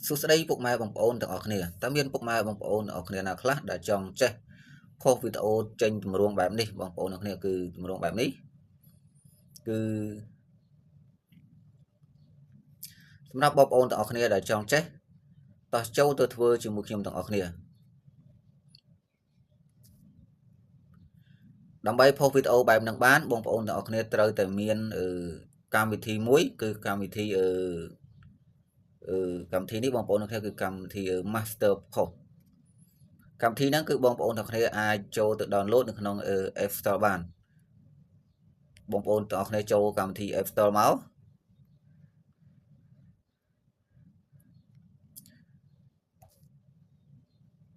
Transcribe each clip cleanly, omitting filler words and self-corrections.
សួស្តីពុកម៉ែបងប្អូនទាំងអស់គ្នាតើមានពុកម៉ែបងប្អូនទាំងអស់គ្នាណាខ្លះដែលចង់ចេះផុសវីដេអូចេញទម្រង់បែបនេះបងប្អូនទាំងអស់គ្នាគឺទម្រង់បែបនេះគឺសម្រាប់បងប្អូនទាំងអស់គ្នាដែលចង់ចេះតោះចូលទៅធ្វើជាមួយខ្ញុំទាំងអស់គ្នាដើម្បីផុសវីដេអូបែបហ្នឹងបានបងប្អូនទាំងអស់គ្នាត្រូវតែមានកម្មវិធីមួយគឺកម្មវិធីនេះបងប្អូនទាំងអស់គ្នាគឺកម្មវិធី Master Post កម្មវិធីហ្នឹងគឺបងប្អូនទាំងគ្នាអាចចូលទៅ download នៅក្នុង App Store បានបងប្អូនទាំងអស់គ្នាចូលកម្មវិធី App Store មក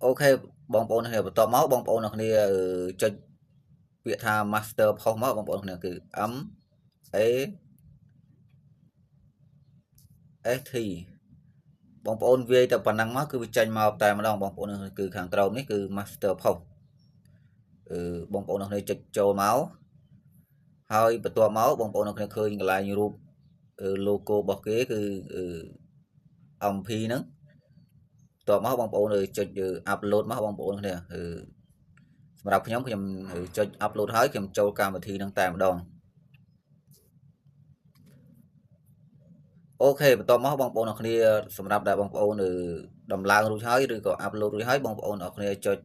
អូខេបងប្អូនទាំងគ្នាបន្ទាប់មកបងប្អូនទាំងគ្នាចុចពាក្យថា Master Post មកបងប្អូនទាំងគ្នាគឺ M A S T បងប្អូនវាយតែប៉ុណ្ណឹងមកគឺវាចេញមកតែម្ដងបងប្អូនគឺខាងក្រោមនេះគឺ Master Post បងប្អូនទាំងគ្នាចុចចូលមកហើយបន្ទាប់មកបងប្អូនទាំងគ្នាឃើញកន្លែងរូបlogo របស់គេគឺMP ហ្នឹងបន្ទាប់មកបងប្អូនចុច upload មកបងប្អូនគ្នាសម្រាប់ខ្ញុំចុច upload ហើយខ្ញុំចូលកម្មវិធីហ្នឹងតែម្ដងអូខេបន្ទាប់មកបងប្អូនទាំងគ្នាសម្រាប់ដែលបងប្អូនដំឡើងរួចហើយឬក៏ upload រួចហើយបងប្អូនទាំងគ្នាចុច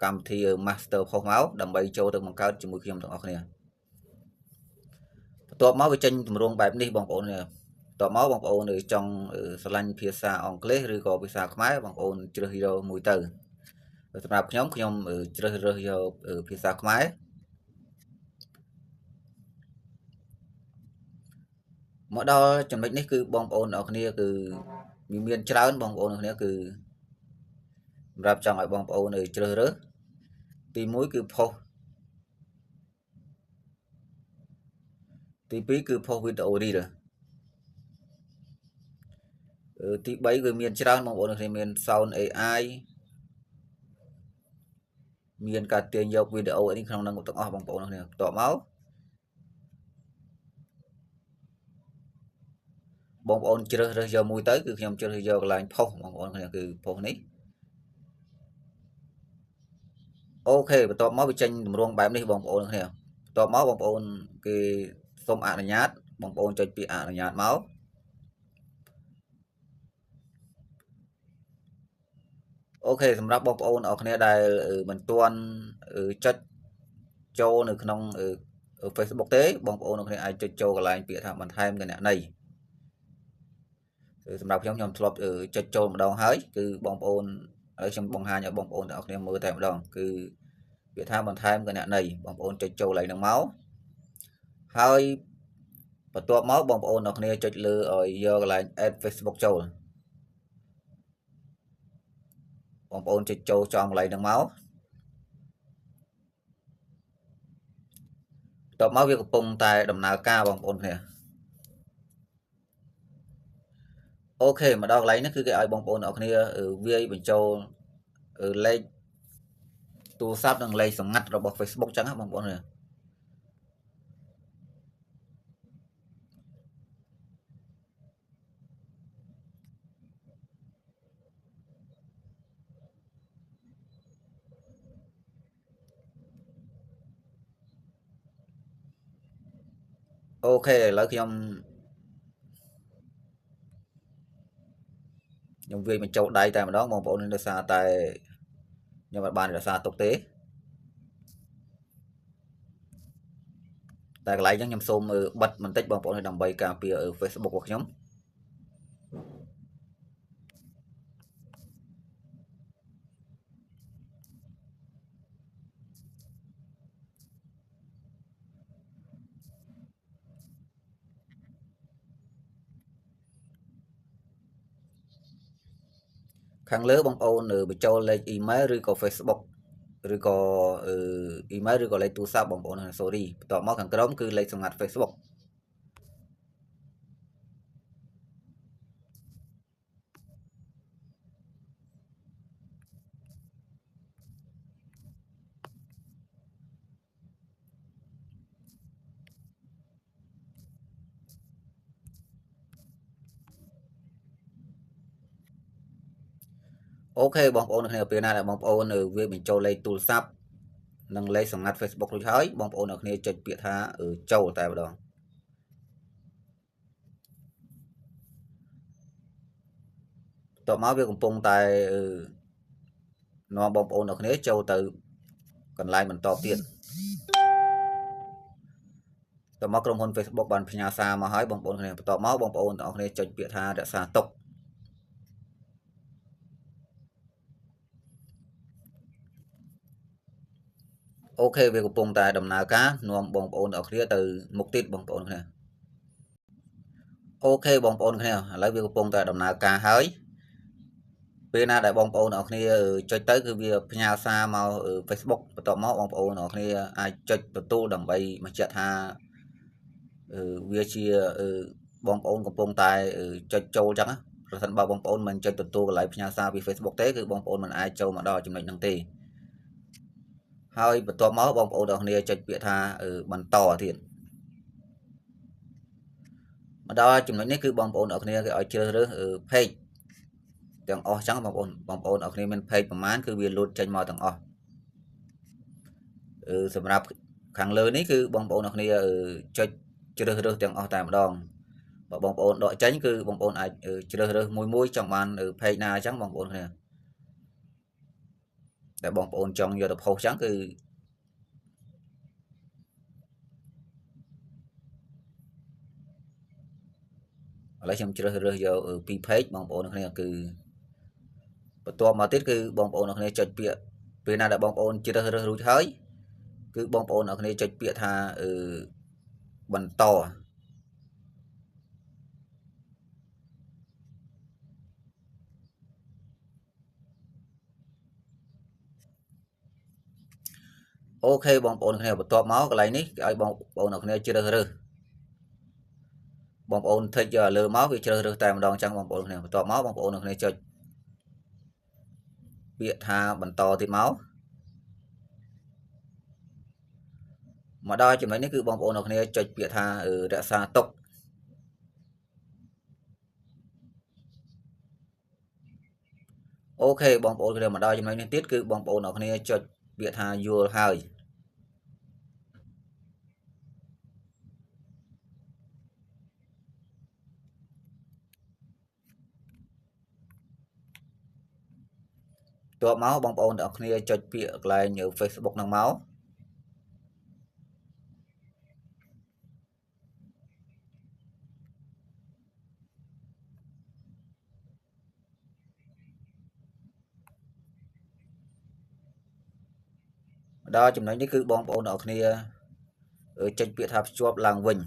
កម្មវិធី Master Post មកដើម្បីចូលទៅបង្កើតជាមួយខ្ញុំទាំងអស់គ្នាបន្ទាប់មកវាចេញទម្រង់បែបនេះបងប្អូនបន្ទាប់មកបងប្អូនចង់ស្រឡាញ់ភាសាអង់គ្លេសឬក៏ភាសាខ្មែរបងប្អូនជ្រើសយកមួយទៅសម្រាប់ខ្ញុំជ្រើសរើសយកភាសាខ្មែរមកដល់ចំណុចនេះគឺបងប្អូនទាំងអស់គ្នាគឺមានច្រើនបងប្អូនទាំងគ្នាគឺសម្រាប់ចង់ឲ្យបងប្អូនជ្រើសរើសទី1គឺផុសទី2គឺផុសវីដេអូ reel ទី3គឺមានច្រើនបងប្អូនគ្នាមាន Sound AI មានការទាញយកវីដេអូនេះក្នុងនឹងទាំងអស់បងប្អូនគ្នាបន្ទាប់មកបងប្អូនជ្រើសរើសយកមួយទៅគឺខ្ញុំជ្រើសយកកន្លែងផុសបងប្អូនគ្នាគឺផុសនេះអូខេបន្ទាប់មកវាចេញទម្រង់បែបនេះបងប្អូនគ្នាបន្ទាប់មកបងប្អូនគេសូមអនុញ្ញាតបងប្អូនចុចពាក្យអនុញ្ញាតមកអូខេសម្រាប់បងប្អូនអរគ្នាដែលមិនទាន់ចុចចូលនៅក្នុង Facebook ទេបងប្អូនអរគ្នាអាចចុចចូលកន្លែងពាក្យថាបន្ថែមគណនីសម្រាប់ខ្ញុំធ្លាប់ចុចចូលម្ដងហើយគឺបងប្អូនហើយខ្ញុំបង្ហាញឲ្យបងប្អូនទាំងអស់គ្នាមើលតែម្ដងគឺពាក្យថាបន្ថែមគណនីបងប្អូនចុចចូលកន្លែងហ្នឹងមកហើយបន្ទាប់មកបងប្អូនទាំងអស់គ្នាចុចលើឲ្យយកកន្លែង add Facebook ចូលបងប្អូនចុចចូលចំកន្លែងហ្នឹងមកបន្ទាប់មកវាកំពុងតែដំណើរការបងប្អូនគ្នាអូខេមកដល់កន្លែងនេះគឺគេឲ្យបងប្អូនទាំងអស់គ្នាវាយបញ្ចូលលេខទូរស័ព្ទនិងលេខសម្ងាត់របស់ Facebook ចឹងណាបងប្អូនគ្នាអូខេឥឡូវខ្ញុំវាយបញ្ចូលដៃតែម្ដងបងប្អូនដោយសារតែខ្ញុំអត់បានរក្សាទុកទេតែកន្លែងហ្នឹងខ្ញុំសូមបិទបន្តិចបងប្អូនដើម្បីការពារFacebook របស់ខ្ញុំខាងលើបងប្អូនបញ្ចូលលេខ email ឬក៏ Facebook ឬក៏email ឬក៏លេខទូរស័ព្ទបងប្អូន sorry បន្ទាប់មកខាងក្រោមគឺលេខសម្ងាត់ Facebook អូខេបងប្អូនគ្នាពេលណាដែលបងប្អូនវាបញ្ចូលលេខទូរស័ព្ទនិងលេខសម្ងាត់ Facebook រួចហើយបងប្អូនគ្នាចុចពាក្យថាចូលតែម្ដងតបមកវាកំពុងតែនាំបងប្អូនគ្នាចូលទៅកន្លែងបន្តទៀតតមកក្រុមហ៊ុន Facebook បានផ្ញើសារមកហើយបងប្អូនគ្នាបន្ទាប់មកបងប្អូនទាំងអស់គ្នាចុចពាក្យថារក្សាទុកអូខេវាកំពុងតែដំណើរការនាំបងប្អូនទាំងអស់គ្នាទៅមុខទៀតបងប្អូនគ្នាអូខេបងប្អូនគ្នាឥឡូវវាកំពុងតែដំណើរការហើយពេលណាដែលបងប្អូនទាំងអស់គ្នាចុចទៅគឺវាផ្ញើសារមក Facebook បន្ទាប់មកបងប្អូនទាំងអស់គ្នាអាចចុចទទួលដើម្បីបញ្ជាក់ថាវាជាបងប្អូនកំពុងតែចុចចូលចឹងណាប្រសិនបើបងប្អូនមិនចុចទទួលកន្លែងផ្ញើសារពី Facebook ទេគឺបងប្អូនមិនអាចចូលមកដល់ចំណុចហ្នឹងទេហើយបន្ទាប់មកបងប្អូនទាំងគ្នាចុចពាក្យថាបន្តទៀតមកដល់ចំណុចនេះគឺបងប្អូនទាំងគ្នាគេឲ្យជ្រើសរើស page ទាំងអស់ចឹងបងប្អូនទាំងគ្នាមាន page ប្រមាណគឺវាលូតចេញមកទាំងអស់សម្រាប់ខាងលើនេះគឺបងប្អូនទាំងគ្នាចុចជ្រើសរើសទាំងអស់តែម្ដងបើបងប្អូនដកចេញគឺបងប្អូនអាចជ្រើសរើសមួយចង់បាន page ណាអញ្ចឹងបងប្អូនគ្នាតែបងប្អូនចង់យកទៅផុសអញ្ចឹងគឺឥឡូវខ្ញុំជ្រើសរើសយកពី page បងប្អូនគ្នាគឺបន្ទាប់មកទៀតគឺបងប្អូនគ្នាចុចពាក្យពេលណាដែលបងប្អូនជ្រើសរើសរួចហើយគឺបងប្អូនគ្នាចុចពាក្យថាបន្តអូខេបងប្អូនគ្នាបន្ទាប់មកកន្លែងនេះគេឲ្យបងប្អូនគ្នាជ្រើសរើសបងប្អូនថិចយកលើមកវាជ្រើសរើសតែម្ដងចឹងបងប្អូនគ្នាបន្ទាប់មកបងប្អូនគ្នាចុចពាក្យថាបន្តទៀតមកដល់ចំណុចនេះគឺបងប្អូនគ្នាចុចពាក្យថារក្សាទុកអូខេបងប្អូនគ្នាមកដល់ចំណុចនេះទៀតគឺបងប្អូនគ្នាចុចពាក្យថាយល់ហើយតបមកបងប្អូនទាំងគ្នាចុចពាក្យកន្លែង Facebook ហ្នឹងមកដល់ចំណុចនេះគឺបងប្អូនទាំងគ្នាចុចពាក្យថាភ្ជាប់ឡើងវិញ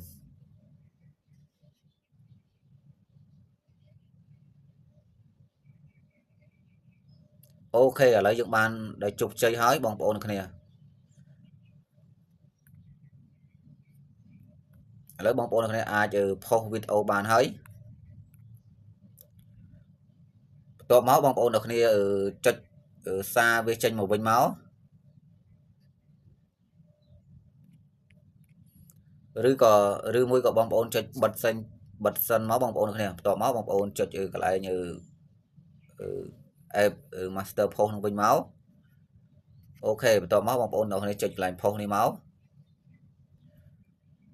អូខេឥឡូវយើងបានដល់ជោគជ័យហើយបងប្អូនគ្នាឥឡូវបងប្អូនគ្នាអាចផុសវីដេអូបានហើយបន្ទាប់មកបងប្អូនគ្នាចុចសារវាចេញមកវិញមកឬមួយក៏បងប្អូនចុចបិទសិនមកបងប្អូនគ្នាបន្ទាប់មកបងប្អូនចុចកន្លែងapp master post នឹងវិញមកអូខេបន្ទាប់មកបងប្អូនគ្នាចុចកន្លែង post នេះមក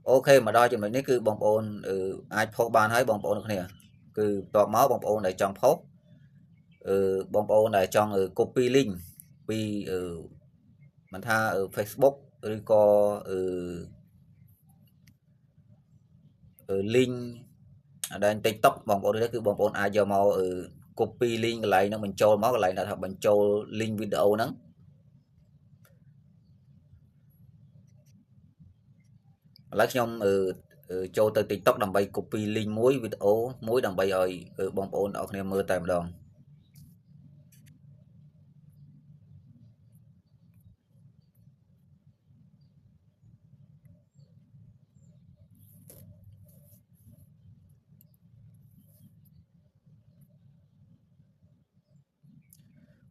អូខេមកដល់ចំណុចនេះគឺបងប្អូនអាច post បានហើយបងប្អូនគ្នាគឺបន្ទាប់មកបងប្អូនដែលចង់ post បងប្អូនដែលចង់ copy link ពីមិនថា Facebook ឬក៏link ដែល TikTok បងប្អូននេះគឺបងប្អូនអាចយកមកcopy link កន្លែងហ្នឹងបញ្ចូលមកកន្លែងថាបញ្ចូល link វីដេអូហ្នឹងឥឡូវខ្ញុំចូលទៅ TikTok ដើម្បី copy link មួយវីដេអូមួយដើម្បីឲ្យបងប្អូនអរគ្នាមើលតែម្ដង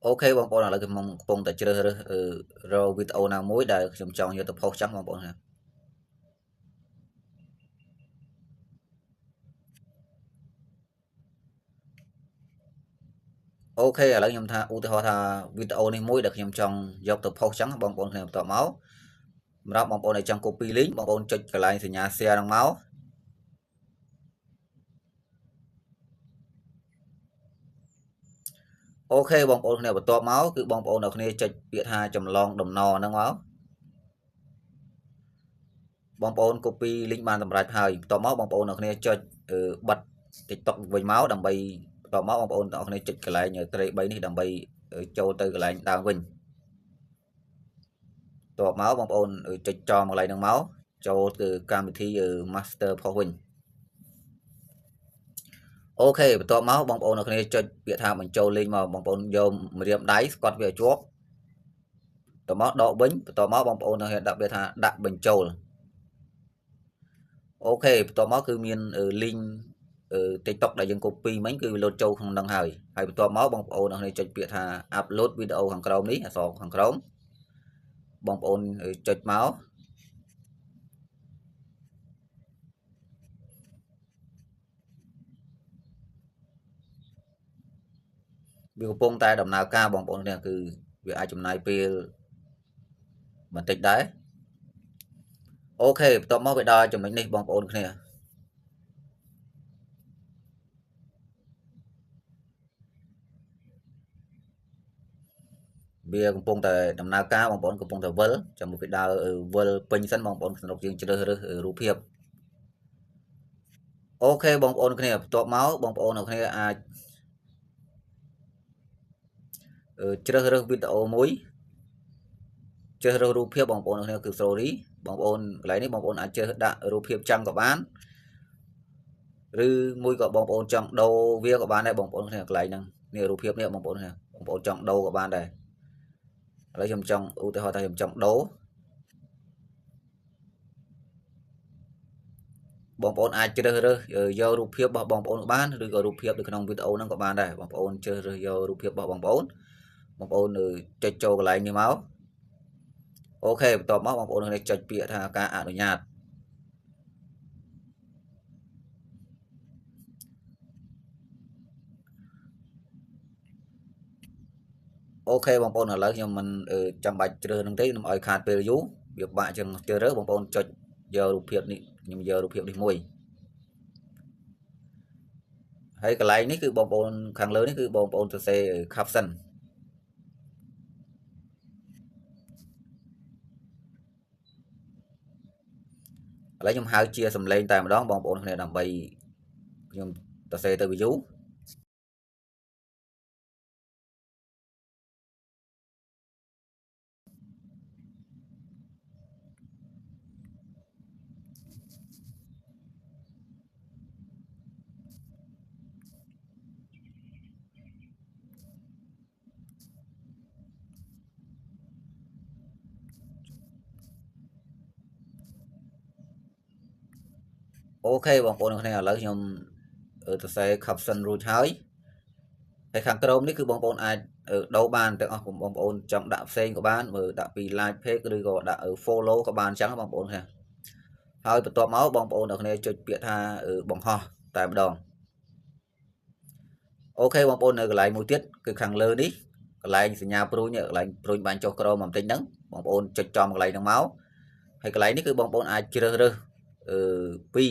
អូខេបងប្អូនឥឡូវខ្ញុំកំពុងតែជ្រើសរើសរកវីដេអូណាមួយដែលខ្ញុំចង់យកទៅ post ចឹងបងប្អូនណា អូខេឥឡូវខ្ញុំថាឧទាហរណ៍ថាវីដេអូនេះមួយដែលខ្ញុំចង់យកទៅ post ចឹងបងប្អូនគ្នាបន្តមកសម្រាប់បងប្អូនដែលចង់ copy link បងប្អូនចុចកន្លែងសញ្ញា share ហ្នឹងមកអូខេបងប្អូនគ្នាបន្ទាប់មកគឺបងប្អូនអ្នកគ្នាចុចពាក្យថាចម្លងដំណហ្នឹងមកបងប្អូន copy link បានសម្រេចហើយបន្ទាប់មកបងប្អូនអ្នកគ្នាចុចបិទ TikTok វិញមកដើម្បីបន្ទាប់មកបងប្អូនអ្នកគ្នាចុចកន្លែងត្រី3នេះដើម្បីចូលទៅកន្លែងដើមវិញបន្ទាប់មកបងប្អូនចុចចំកន្លែងហ្នឹងមកចូលទៅកម្មវិធី Master Post វិញអូខេបន្ទាប់មកបងប្អូនអ្នកគ្នាចុចពាក្យថាបញ្ចូលលេងមកបងប្អូនយកម្រាមដៃស្កត់វាឲ្យជាប់បន្ទាប់មកដកវិញបន្ទាប់មកបងប្អូនអ្នកគ្នាដាក់ពាក្យថាដាក់បញ្ចូលអូខេបន្ទាប់មកគឺមាន link TikTok ដែលយើង copy មិញគឺវាលោតចូលក្នុងហ្នឹងហើយបន្ទាប់មកបងប្អូនអ្នកគ្នាចុចពាក្យថា upload video ខាងក្រោមនេះអក្សរខាងក្រោមបងប្អូនចុចមកវាកំពុងតែដំណើរការបងប្អូននេះគឺវាអាចចំណាយពេលបន្តិចដែរអូខេបន្ទាប់មកវាដល់ចំណុចនេះបងប្អូនគ្នាវាកំពុងតែដំណើរការបងប្អូនកំពុងតែវិលចាំមកវាដើរវិលពេញសិនបងប្អូនសម្រាប់យើងជ្រើសរើសរូបភាពអូខេបងប្អូនគ្នាបន្ទាប់មកបងប្អូនអ្នកគ្នាអាចជ្រើសរើសវីដេអូមួយជ្រើសរើសរូបភាពបងប្អូនអ្នកគ្នាគឺ story បងប្អូនកន្លែងនេះបងប្អូនអាចជ្រើសដាក់រូបភាពចាំក៏បានឬមួយក៏បងប្អូនចង់ដូរវាក៏បានដែរបងប្អូនគ្នាកន្លែងហ្នឹងនេះរូបភាពនេះបងប្អូនគ្នាបងប្អូនចង់ដូរក៏បានដែរឥឡូវខ្ញុំចង់ឧទាហរណ៍ថាខ្ញុំចង់ដូរបងប្អូនអាចជ្រើសរើសយករូបភាពរបស់បងប្អូនក៏បានឬក៏រូបភាពនៅក្នុងវីដេអូហ្នឹងក៏បានដែរបងប្អូនជ្រើសរើសយករូបភាពរបស់បងប្អូនចុចចូលកន្លែងនេះមកអូខេបន្ទាប់មកបងប្អូននឹងចុចពាក្យថាការអនុញ្ញាតអូខេបងប្អូនឥឡូវខ្ញុំមិនចាំបាច់ជ្រើសនឹងទេខ្ញុំឲ្យខាតពេលយូរវាបាក់ចឹងជ្រើសរើសបងប្អូនចុចយករូបភាពនេះខ្ញុំយករូបភាពនេះមួយហើយកន្លែងនេះគឺបងប្អូនខាងលើនេះគឺបងប្អូនសរសេរ caption ឥឡូវខ្ញុំហៅជាសំឡេងតែម្ដងបងប្អូនគ្នាដើម្បីខ្ញុំសរសេរទៅ view អូខេបងប្អូនគ្នាឥឡូវខ្ញុំសរសេរ caption រួចហើយខាងក្រោមនេះគឺបងប្អូនអាចដូរបានទាំងអស់បងប្អូនចង់ដាក់ផ្សេងក៏បានមើលដាក់ពី like page ឬក៏ដាក់ follow ក៏បានអញ្ចឹងបងប្អូនគ្នាហើយបន្ទាប់មកបងប្អូនអ្នកគ្នាចុចពាក្យថាបង្ហោះតែម្ដងអូខេបងប្អូននៅកន្លែងមួយទៀតគឺខាងលើនេះកន្លែងសញ្ញាព្រួញកន្លែងព្រួញបាញ់ចុះក្រោមបន្តិចហ្នឹងបងប្អូនចុចចំកន្លែងហ្នឹងមកហើយកន្លែងនេះគឺបងប្អូនអាចជ្រើសរើសពី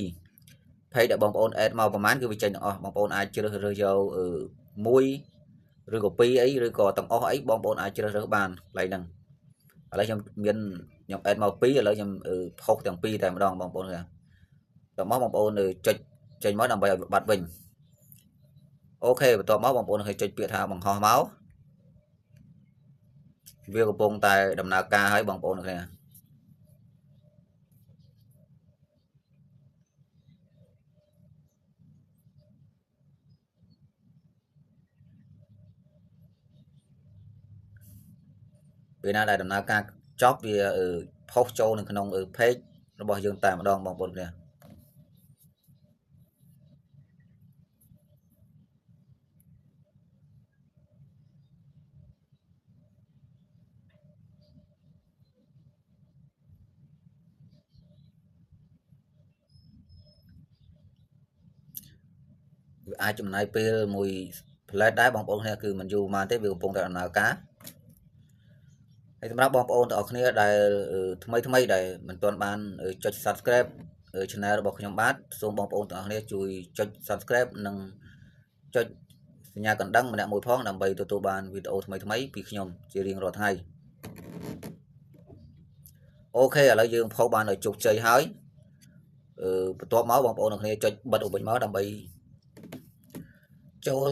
page ដែលបងប្អូន add មកប្រហែលគឺវាចេញទាំងអស់បងប្អូនអាចជ្រើសរើសយកមួយឬក៏2អីឬក៏ទាំងអស់អីបងប្អូនអាចជ្រើសរើសបានកន្លែងហ្នឹងឥឡូវខ្ញុំខ្ញុំ add មក2ឥឡូវខ្ញុំផុសទាំងពីរតែម្ដងបងប្អូនណាដល់មកបងប្អូនចុចចេញមកដើម្បីឲ្យបាត់វិញអូខេបន្ទាប់មកបងប្អូនឲ្យចុចពាក្យថាបង្ហោះមកវាកំពុងតែដំណើរការឲ្យបងប្អូនគ្នាពេលណាដែលដំណើរការចប់វាផុសចូលនៅក្នុង page របស់យើងតែម្ដងបងប្អូនគ្នាវាអាចចំណាយពេលមួយ ផ្លែដែរបងប្អូនគ្នាគឺមិនយូរមកទេវាកំពុងតែដំណើរការហើយសម្រាប់បងប្អូនទាំងអស់គ្នាដែលថ្មីដែលមិនទាន់បានចុច Subscribe Channel របស់ខ្ញុំបាទសូមបងប្អូនទាំងអស់គ្នាជួយចុច Subscribe និងចុចសញ្ញាកណ្ដឹងម្នាក់មួយផងដើម្បីទទួលបានវីដេអូថ្មីពីខ្ញុំជារៀងរាល់ថ្ងៃអូខេឥឡូវយើងផុសបានឲ្យជោគជ័យហើយបន្ទាប់មកបងប្អូនទាំងគ្នាចុចបិទឧបិញមកដើម្បីចូល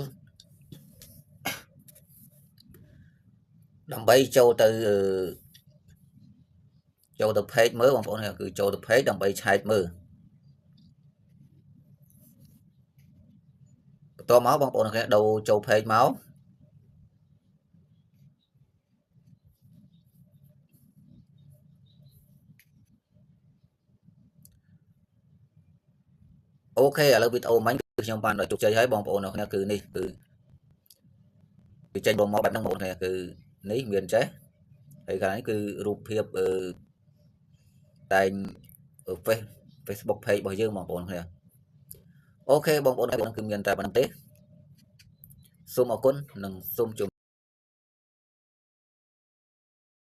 ទៅ page មើលបងប្អូនគឺចូលទៅ page ដើម្បីឆែកមើលបន្ទាប់មកបងប្អូនទាំងគ្នាដូរចូល page មកអូខេឥឡូវវីដេអូមិញគឺខ្ញុំបានជោគជ័យហើយបងប្អូនទាំងគ្នាគឺនេះគឺចេញមកបែបហ្នឹងបងប្អូនទាំងគ្នាគឺនេះមានចេះហើយខាងនេះគឺរូបភាពតែង Facebook page របស់យើងបងប្អូនគ្នាអូខេបងប្អូនគឺមានតែប៉ុណ្្នឹងទេសូមអរគុណនិងសូមជម្រាប